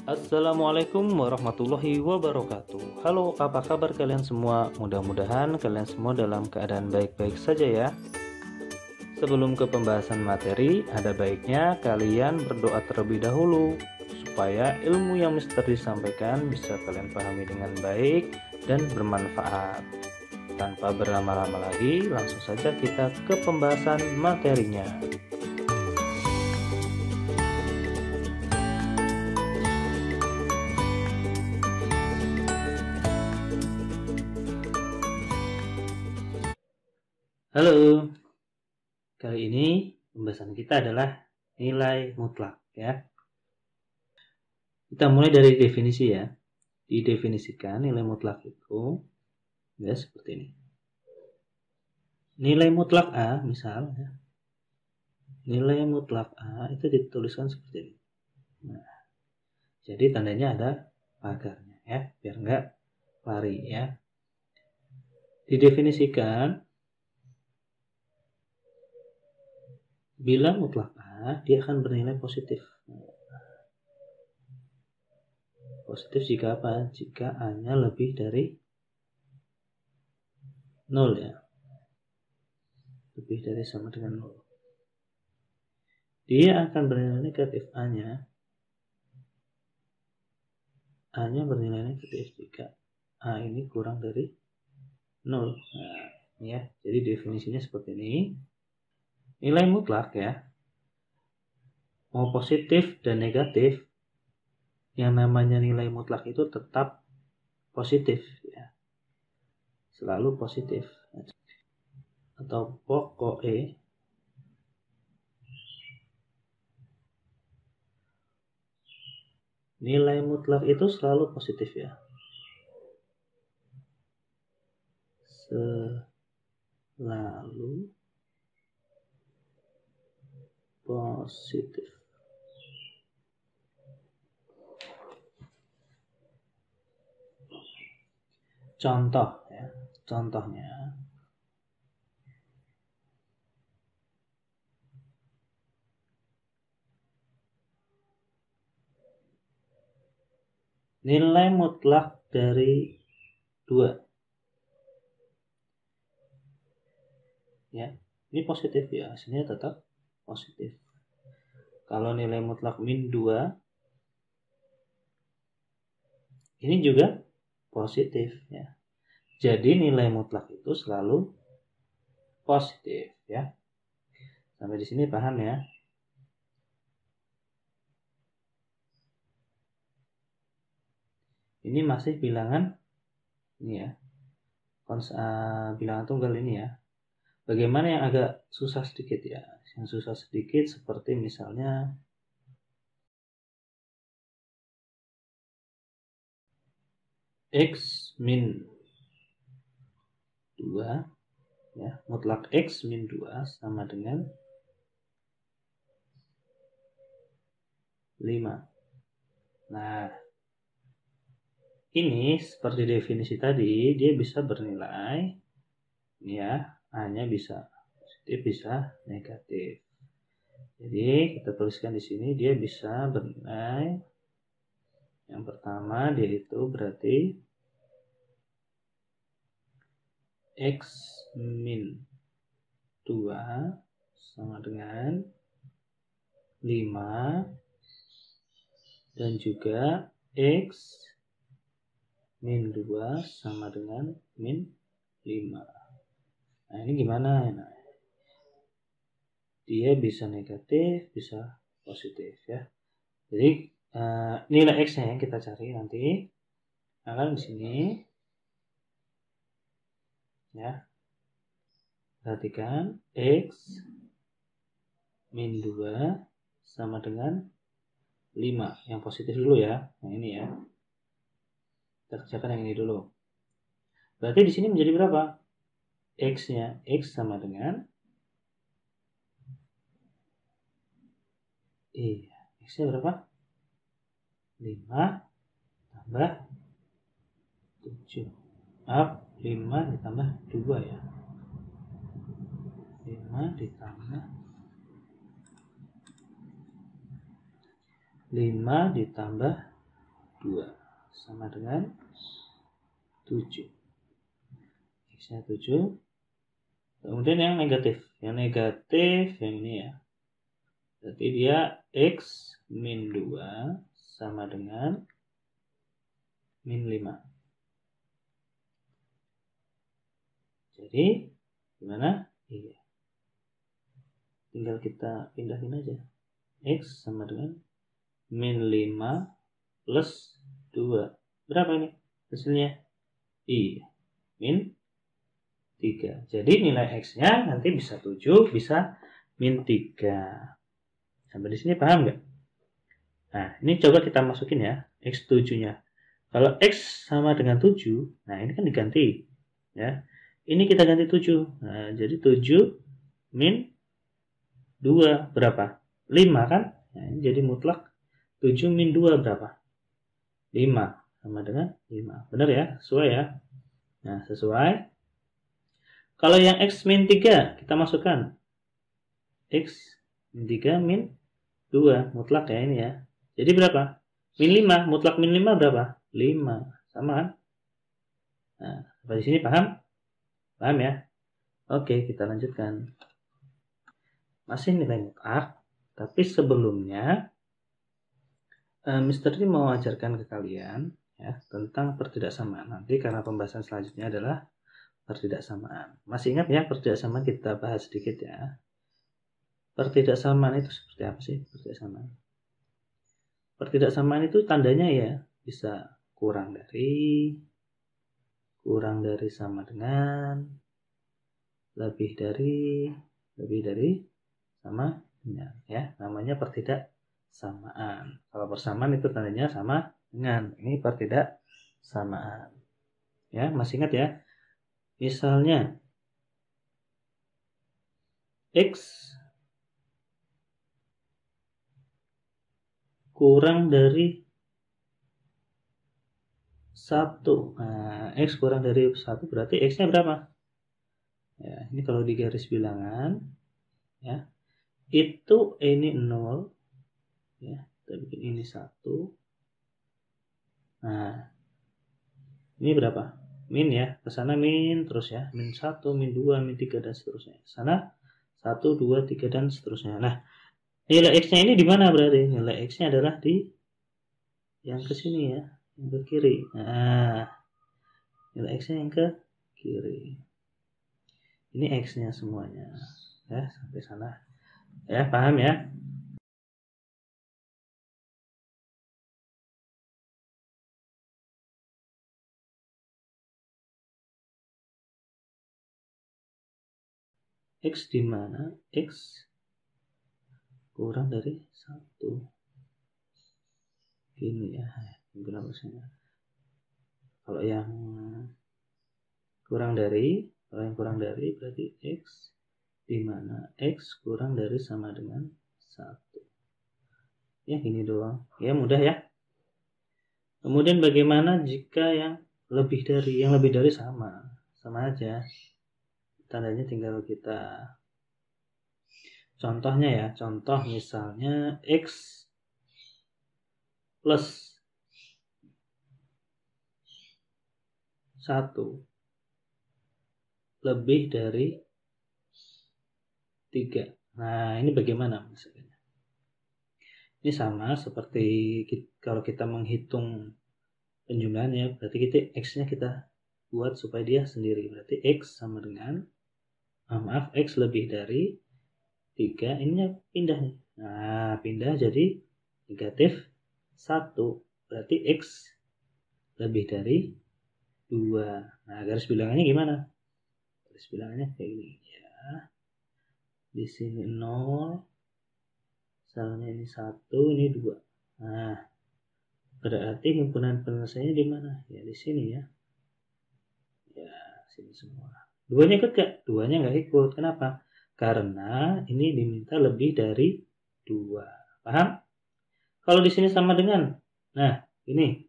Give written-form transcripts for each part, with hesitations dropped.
Assalamualaikum warahmatullahi wabarakatuh. Halo, apa kabar kalian semua? Mudah-mudahan kalian semua dalam keadaan baik-baik saja ya. Sebelum ke pembahasan materi, ada baiknya kalian berdoa terlebih dahulu supaya ilmu yang mesti disampaikan bisa kalian pahami dengan baik dan bermanfaat. Tanpa berlama-lama lagi, langsung saja kita ke pembahasan materinya. Halo, kali ini pembahasan kita adalah nilai mutlak ya. Kita mulai dari definisi ya. Didefinisikan nilai mutlak itu ya seperti ini. Nilai mutlak A misal ya. Nilai mutlak A itu dituliskan seperti ini. Nah, jadi tandanya ada pagarnya ya, biar enggak lari ya. Didefinisikan bila mutlak A, dia akan bernilai positif. Positif jika apa? Jika A-nya lebih dari 0 ya. Lebih dari sama dengan 0. Dia akan bernilai negatif A-nya. A-nya bernilai negatif jika A ini kurang dari 0. Nah, ya. Jadi definisinya seperti ini. Nilai mutlak ya, mau positif dan negatif, yang namanya nilai mutlak itu tetap positif ya, selalu positif. Atau pokoknya nilai mutlak itu selalu positif ya, selalu positif. Contoh ya, contohnya nilai mutlak dari 2 ya, ini positif ya, hasilnya tetap positif. Kalau nilai mutlak min 2 ini juga positif ya. Jadi nilai mutlak itu selalu positif ya. Sampai di sini paham ya? Ini masih bilangan ini ya. Bilangan tunggal ini ya. Bagaimana yang agak susah sedikit ya? Yang susah sedikit seperti misalnya X min 2 ya, mutlak X min 2 sama dengan 5. Nah, ini seperti definisi tadi, dia bisa bernilai ya, A-nya bisa positif bisa negatif. Jadi kita tuliskan di sini dia bisa bernilai, yang pertama dia itu berarti X min 2 sama dengan 5 dan juga X min 2 sama dengan min 5. Nah ini gimana? Nah, dia bisa negatif, bisa positif ya. Jadi nilai X-nya yang kita cari nanti akan di sini ya. Perhatikan X min 2 sama dengan 5. Yang positif dulu ya. Yang ini ya. Kita kerjakan yang ini dulu. Berarti di sini menjadi berapa? X-nya, X sama dengan X-nya berapa? 5 tambah 7. Maaf, 5 ditambah 2 ya. 5 ditambah 5 ditambah 2 sama dengan 7. X-nya 7. Kemudian yang negatif yang ini ya. Berarti dia X min 2 sama dengan min 5. Jadi gimana? Iya. Tinggal kita pindahin aja. X sama dengan min 5 plus 2. Berapa ini hasilnya? Iya, min 3. Jadi nilai X-nya nanti bisa 7, bisa min 3. Sampai di sini paham nggak? Nah, ini coba kita masukin ya, X7-nya. Kalau X sama dengan 7, nah ini kan diganti. Ya. Ini kita ganti 7. Nah, jadi 7 min 2 berapa? 5 kan? Nah, ini jadi mutlak 7 min 2 berapa? 5 sama dengan 5. Benar ya? Sesuai ya? Nah, sesuai. Kalau yang X min 3 kita masukkan. X min 3 min 2. Mutlak ya ini ya. Jadi berapa? Min 5. Mutlak min 5 berapa? 5. Sama kan? Nah, sampai di sini paham? Paham ya? Oke, kita lanjutkan. Masih nilai mutlak. Tapi sebelumnya Mr. D mau ajarkan ke kalian ya tentang pertidaksamaan nanti karena pembahasan selanjutnya adalah pertidaksamaan. Masih ingat ya pertidaksamaan kita bahas sedikit ya. Pertidaksamaan itu seperti apa sih pertidaksamaan? Pertidaksamaan itu tandanya ya bisa kurang dari sama dengan, lebih dari sama dengan ya. Namanya pertidaksamaan. Kalau persamaan itu tandanya sama dengan. Ini pertidaksamaan. Ya, masih ingat ya? Misalnya X kurang dari 1. Nah, X kurang dari 1 berarti X-nya berapa? Ya, ini kalau di garis bilangan ya. Itu ini 0 ya. Kita bikin ini 1. Nah, ini berapa? Min ya. Ke sana min terus ya. Min 1, min 2, min 3 dan seterusnya. Ke sana 1, 2, 3 dan seterusnya. Nah, nilai X-nya ini di mana berarti? Nilai X-nya adalah di yang ke sini ya, yang ke kiri. Nah, nilai X-nya yang ke kiri. Ini X-nya semuanya. Ya, sampai sana. Ya, paham ya? X di mana? X kurang dari 1. Gini ya, berapa persennya? Kalau yang kurang dari berarti X di mana X kurang dari sama dengan 1. Ya, gini doang. Ya, mudah ya. Kemudian bagaimana jika yang lebih dari sama aja. Tandanya tinggal kita contohnya ya. Contoh misalnya X plus 1 lebih dari 3. Nah, ini bagaimana maksudnya? Ini sama seperti kalau kita menghitung penjumlahannya, berarti X-nya kita buat supaya dia sendiri. Berarti X sama dengan, X lebih dari 3, ininya pindah nih. Nah, pindah jadi negatif 1. Berarti X lebih dari 2. Nah, garis bilangannya gimana? Garis bilangannya kayak gini ya. Di sini 0, misalnya ini 1, ini 2. Nah, berarti himpunan penyelesaiannya di mana? Ya di sini ya. Ya, sini semua. Duanya ikut gak? Duanya nggak ikut. Kenapa? Karena ini diminta lebih dari 2. Paham? Kalau di sini sama dengan, nah ini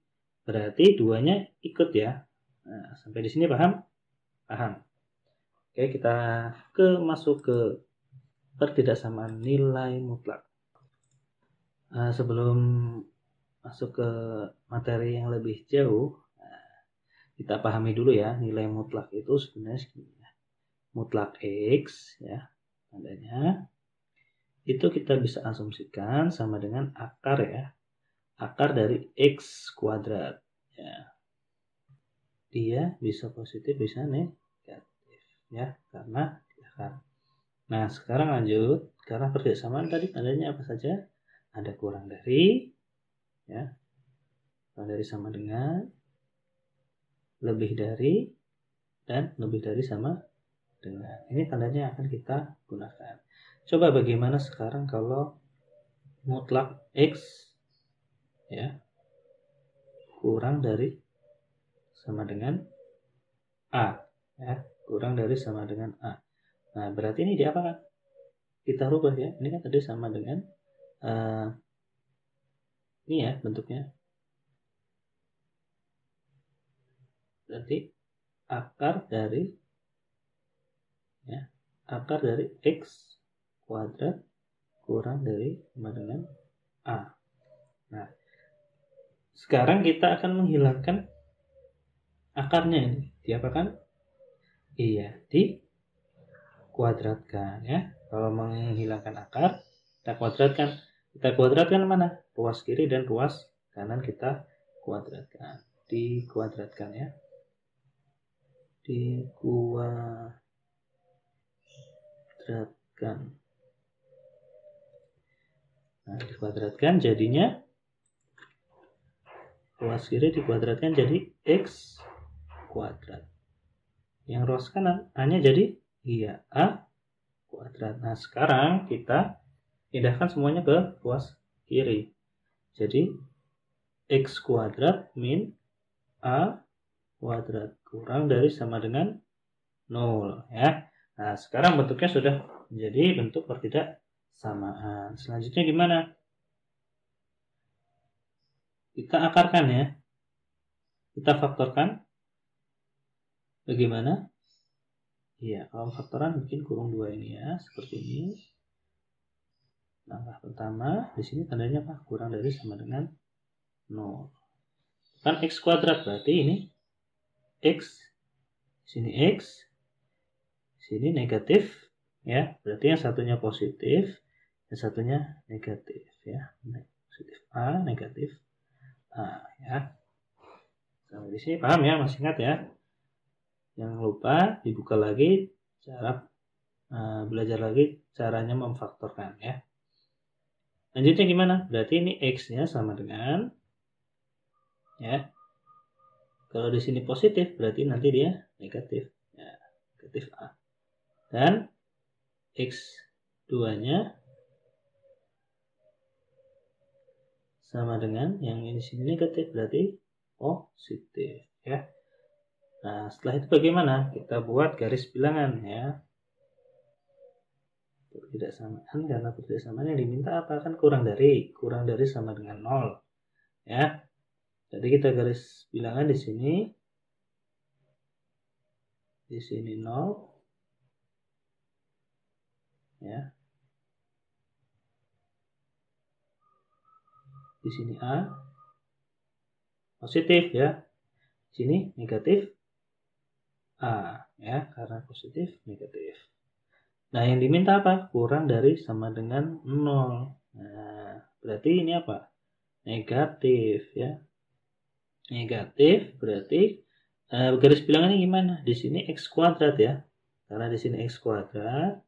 berarti duanya ikut ya. Nah, sampai di sini paham? Paham. Oke, kita masuk ke pertidaksamaan nilai mutlak. Sebelum masuk ke materi yang lebih jauh, kita pahami dulu ya, nilai mutlak itu sebenarnya segini ya. Mutlak X ya, tandanya itu kita bisa asumsikan sama dengan akar ya. Akar dari X kuadrat ya. Dia bisa positif, bisa negatif ya, karena akar. Nah, sekarang lanjut. Karena persamaan tadi tandanya apa saja? Ada kurang dari ya. Kurang dari sama dengan, lebih dari, dan lebih dari sama dengan. Ini tandanya akan kita gunakan. Coba bagaimana sekarang kalau mutlak X ya kurang dari sama dengan A ya, kurang dari sama dengan A. Nah, berarti ini diapakan? Kita rubah ya. Ini kan tadi sama dengan ini ya bentuknya. Berarti akar dari ya, akar dari X kuadrat kurang dari sama dengan A. Nah, sekarang kita akan menghilangkan akarnya ini. Diapakan? Iya, dikuadratkan ya. Kalau menghilangkan akar, kita kuadratkan. Kita kuadratkan mana? Ruas kiri dan ruas kanan kita kuadratkan. Dikuadratkan ya. Dikuadratkan. Nah, dikuadratkan jadinya ruas kiri dikuadratkan jadi X kuadrat. Yang ruas kanan A-nya jadi iya A kuadrat. Nah, sekarang kita pindahkan semuanya ke ruas kiri. Jadi X kuadrat min A kuadrat kurang dari sama dengan 0 ya. Nah, sekarang bentuknya sudah menjadi bentuk pertidaksamaan. Selanjutnya gimana? Kita akarkan ya. Kita faktorkan. Bagaimana? Iya, kalau faktoran bikin kurung 2 ini ya, seperti ini. Langkah pertama, di sini tandanya apa? Kurang dari sama dengan 0. Kan X kuadrat, berarti ini X, sini X, sini negatif, ya. Berarti yang satunya positif, yang satunya negatif, ya. Positif A, negatif A, ya. Sampai di sini paham ya, masih ingat ya? Jangan lupa dibuka lagi cara belajar lagi caranya memfaktorkan ya. Lanjutnya gimana? Berarti ini X-nya sama dengan ya. Kalau di sini positif berarti nanti dia negatif. Ya, negatif A. Dan X2-nya sama dengan yang ini sini negatif berarti positif ya. Nah, setelah itu bagaimana? Kita buat garis bilangan ya. Pertidaksamaan, karena pertidaksamaan yang diminta apa? Kan kurang dari sama dengan 0 ya. Jadi kita garis bilangan di sini 0 ya. Di sini A positif ya. Di sini negatif A ya, karena positif negatif. Nah, yang diminta apa? Kurang dari sama dengan 0. Nah, berarti ini apa? Negatif ya. Negatif berarti garis bilangannya gimana? Di sini X kuadrat ya. Karena di sini X kuadrat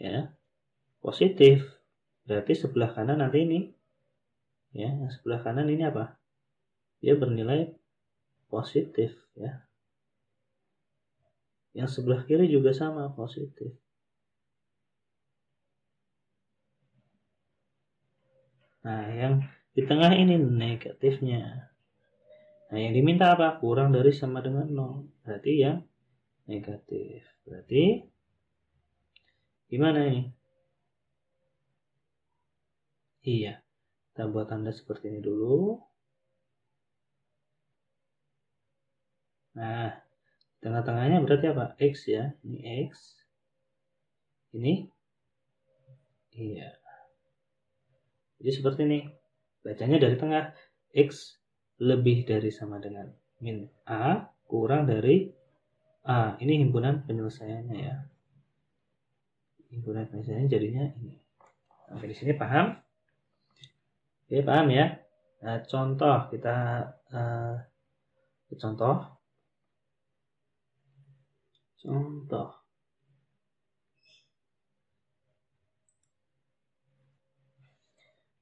ya. Positif. Berarti sebelah kanan nanti ini ya, yang sebelah kanan ini apa? Dia bernilai positif ya. Yang sebelah kiri juga sama positif. Nah, yang di tengah ini negatifnya. Nah, yang diminta apa? Kurang dari sama dengan 0. Berarti yang negatif. Berarti gimana ini? Iya. Kita buat tanda seperti ini dulu. Nah, tengah-tengahnya berarti apa? X ya. Ini X. Ini iya. Jadi seperti ini. Bacanya dari tengah. X lebih dari sama dengan min A kurang dari A. Ini himpunan penyelesaiannya ya. Himpunan penyelesaiannya jadinya ini. Sampai di sini paham? Oke, paham ya? Nah, contoh kita contoh.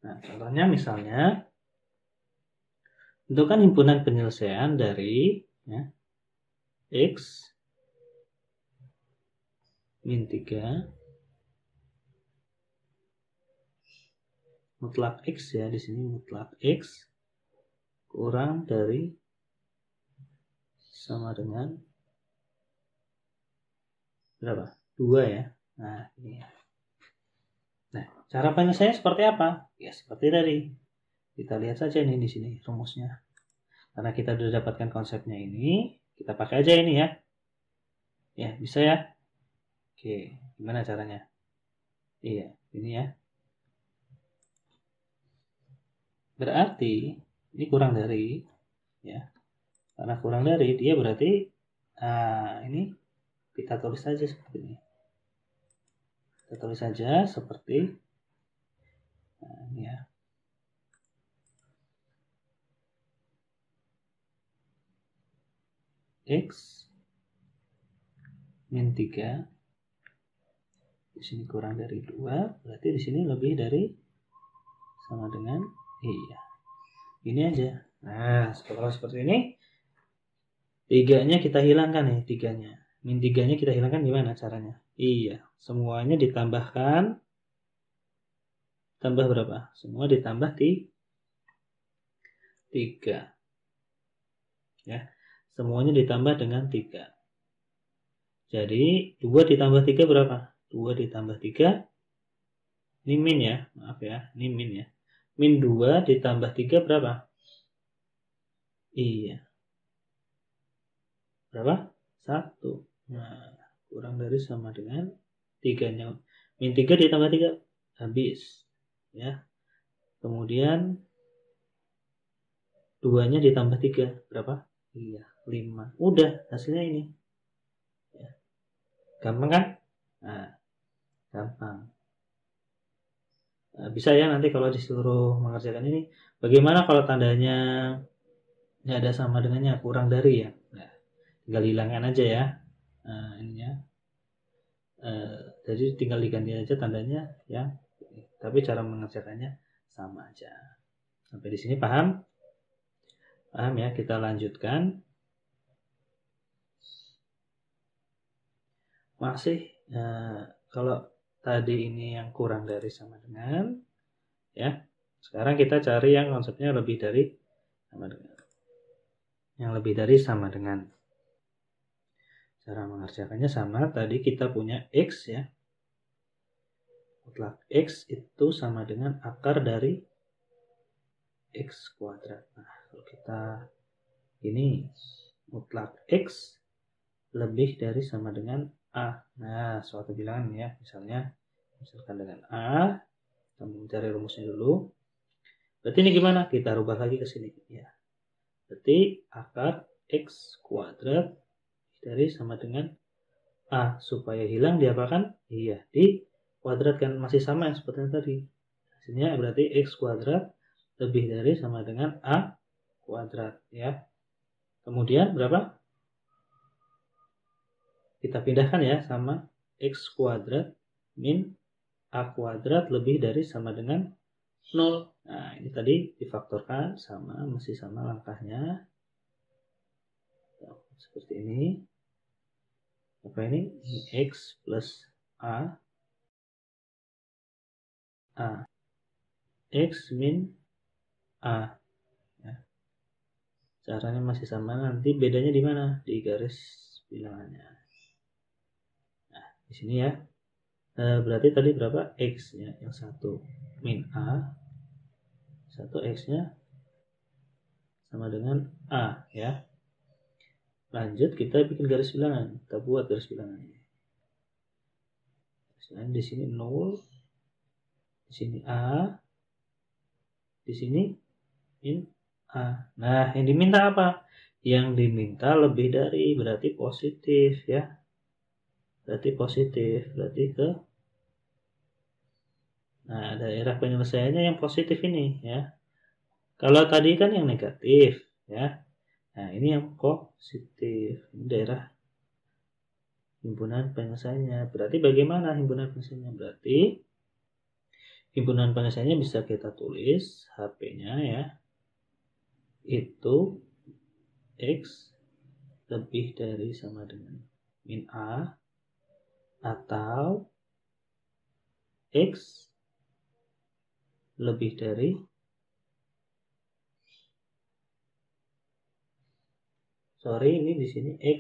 Nah, contohnya misalnya tentukan himpunan penyelesaian dari ya, X min 3 mutlak X ya, di sini mutlak X kurang dari sama dengan berapa? 2 ya. Nah, ini. Nah, cara penyelesaiannya seperti apa? Ya, seperti tadi. Kita lihat saja nih di sini rumusnya. Karena kita sudah dapatkan konsepnya ini, kita pakai aja ini ya. Ya, bisa ya. Oke, gimana caranya? Iya, ini ya. Berarti ini kurang dari ya. Karena kurang dari dia berarti ini kita tulis saja seperti ini. Kita tulis saja seperti ini ya. X min 3 di sini kurang dari 2, berarti di sini lebih dari sama dengan iya. Ini aja. Nah, kalau seperti ini 3-nya kita hilangkan nih, 3-nya. Min 3-nya kita hilangkan gimana caranya? Iya, semuanya ditambahkan. Tambah berapa? Semua ditambah 3. Ya. Semuanya ditambah dengan 3. Jadi 2 ditambah 3 berapa? 2 ditambah 3 ini min ya, maaf ya, ini min ya. Min 2 ditambah 3 berapa? Iya. Berapa? 1. Nah, kurang dari sama dengan 3-nya. Min 3 ditambah 3 habis. Ya. Kemudian 2-nya ditambah 3 berapa? Iya, 5. Udah, hasilnya ini. Ya. Gampang kan? Nah, gampang. Bisa ya nanti kalau disuruh mengerjakan ini. Bagaimana kalau tandanya nggak ada sama dengannya, kurang dari ya? Nah, tinggal hilangkan aja ya. Nah, ini ya. Jadi tinggal diganti aja tandanya ya. Tapi cara mengerjakannya sama aja. Sampai di sini paham? Paham ya? Kita lanjutkan. Masih kalau tadi ini yang kurang dari sama dengan ya. Sekarang kita cari yang konsepnya lebih dari sama dengan. Yang lebih dari sama dengan. Cara mengerjakannya sama, tadi kita punya X ya. Mutlak X itu sama dengan akar dari X kuadrat. Nah, kalau kita ini mutlak X lebih dari sama dengan A. Nah, suatu bilangan ya, misalkan dengan A, kita mencari rumusnya dulu. Berarti ini gimana? Kita rubah lagi ke sini ya. Berarti akar X kuadrat dari sama dengan A. Supaya hilang diapakan? Iya, di kuadrat kan masih sama yang seperti tadi. Hasilnya berarti X kuadrat lebih dari sama dengan A kuadrat ya. Kemudian berapa? Kita pindahkan ya sama X kuadrat min A kuadrat lebih dari sama dengan 0. Nah, ini tadi difaktorkan sama, masih sama langkahnya. Seperti ini. Apa ini? X plus A. X min A. Ya. Caranya masih sama, nanti bedanya di mana? Di garis bilangannya. Nah, di sini ya. Berarti tadi berapa? X ya, yang 1 min A. 1 X-nya sama dengan A ya. Lanjut kita bikin garis bilangan. Kita buat garis bilangannya. Di sini 0, di sini A, di sini min A. Nah, yang diminta apa? Yang diminta lebih dari, berarti positif ya. Berarti positif, berarti ke. Nah, daerah penyelesaiannya yang positif ini ya. Kalau tadi kan yang negatif ya. Nah, ini yang positif. Ini daerah himpunan penyelesaiannya. Berarti bagaimana himpunan penyelesaiannya? Berarti himpunan penyelesaiannya bisa kita tulis HP-nya ya. Itu X lebih dari sama dengan min A atau X lebih dari ini di sini X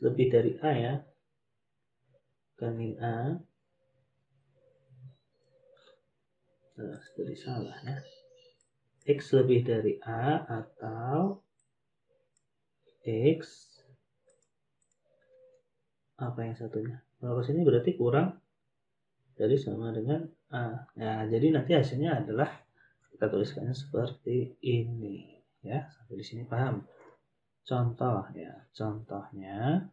lebih dari A ya, bukan min A. Nah, jadi salah ya. X lebih dari A atau X apa yang satunya? Kalau ke sini berarti kurang dari sama dengan A. Ya, jadi nanti hasilnya adalah kita tuliskannya seperti ini ya. Sampai di sini paham? Contoh ya, contohnya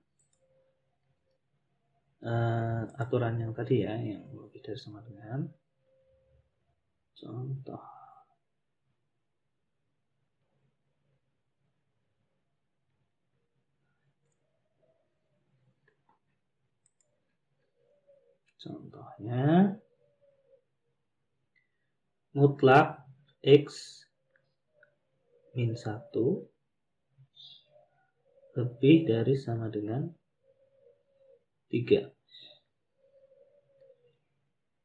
aturan yang tadi ya, yang lebih dari sama dengan contoh. Contohnya mutlak X min 1 lebih dari sama dengan 3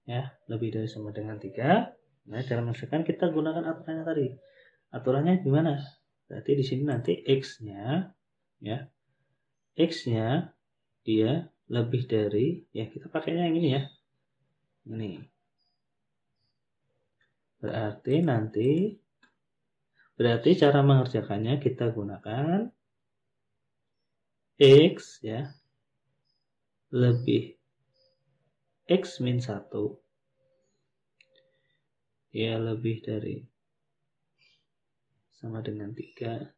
ya, lebih dari sama dengan 3. Nah, cara menyelesaikan kita gunakan aturannya tadi. Aturannya gimana? Berarti di sini nanti X-nya ya, X-nya dia lebih dari, ya kita pakainya yang ini ya, ini. Berarti cara mengerjakannya kita gunakan X ya lebih X min 1 ya lebih dari sama dengan 3.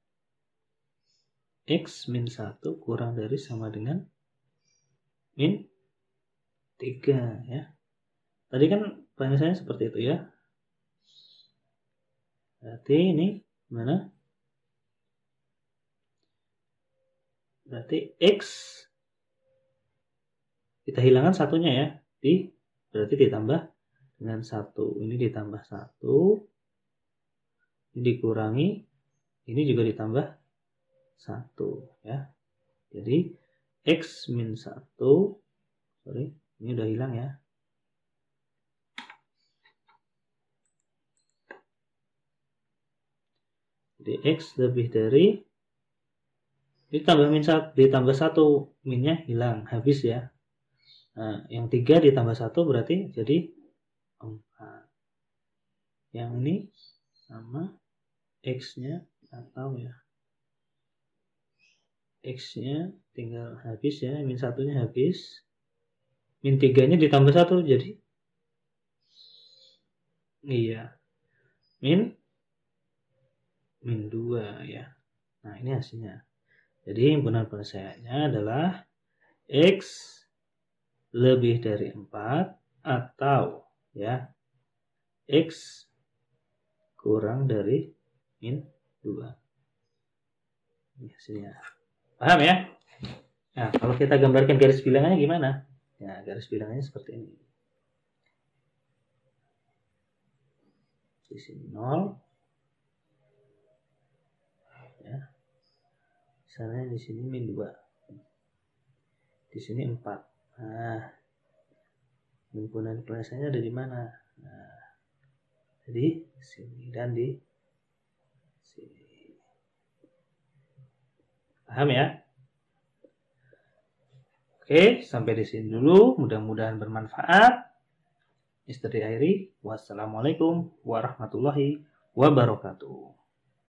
X min 1 kurang dari sama dengan min 3 ya. Tadi kan penyelesaiannya seperti itu ya. Berarti ini mana? Berarti X kita hilangkan satunya ya. Berarti ditambah dengan 1. Ini ditambah 1. Ini dikurangi. Ini juga ditambah 1 ya. Jadi X min 1. Sorry, ini udah hilang ya. Jadi X lebih dari, ditambah min 1, ditambah 1, minnya hilang, habis ya. Nah, yang 3 ditambah 1 berarti jadi 4. Yang ini sama X-nya atau ya, X-nya tinggal habis ya, min 1-nya habis. Min 3-nya ditambah 1 jadi iya. Min 2 ya. Nah, ini hasilnya. Jadi himpunan penyelesaiannya adalah X lebih dari 4 atau ya X kurang dari min 2. Ini hasilnya. Paham ya? Nah, kalau kita gambarkan garis bilangannya gimana? Ya, garis bilangannya seperti ini. Di sini 0. Ya. Misalnya di sini min 2. Di sini 4. Nah, himpunan penyelesaiannya ada di mana? Nah, jadi sini dan di sini. Paham ya? Oke, sampai di sini dulu. Mudah-mudahan bermanfaat. Mr. Airi, wassalamualaikum warahmatullahi wabarakatuh.